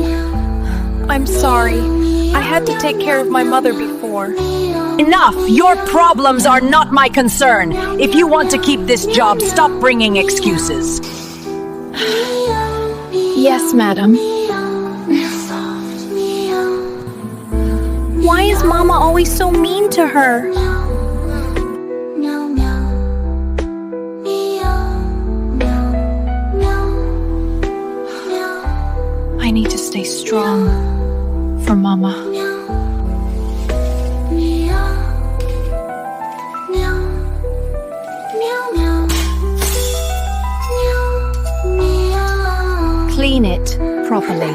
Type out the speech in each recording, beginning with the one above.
madam. I'm sorry. I had to take care of my mother before. Enough! Your problems are not my concern. If you want to keep this job, stop bringing excuses. Yes, madam. Why is Mama always so mean to her? I need to stay strong for Mama. Clean it properly.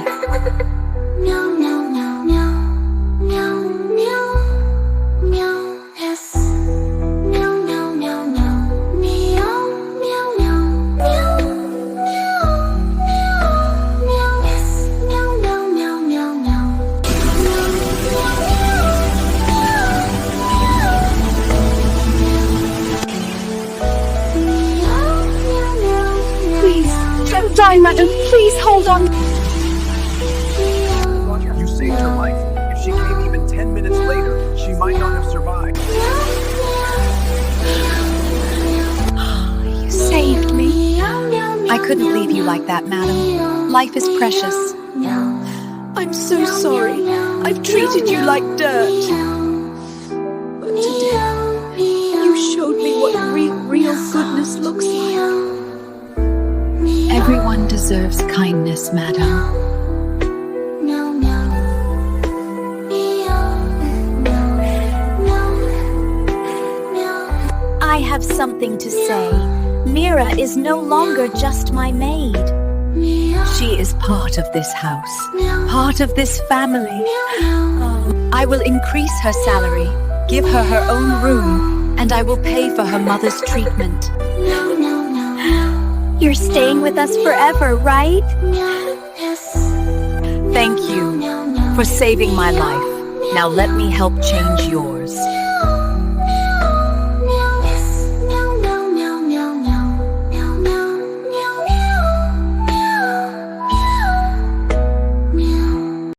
Don't die, madam. Please hold on. You saved her life. If she came even 10 minutes later, she might not have survived. You saved me. I couldn't leave you like that, madam. Life is precious. I'm so sorry. I've treated you like dirt. But today, you showed me what real goodness looks like. Everyone deserves kindness, madam. I have something to say. Mira is no longer just my maid. She is part of this house, part of this family. I will increase her salary, give her her own room, and I will pay for her mother's treatment. You're staying with us forever, right? Thank you for saving my life. Now let me help change yours.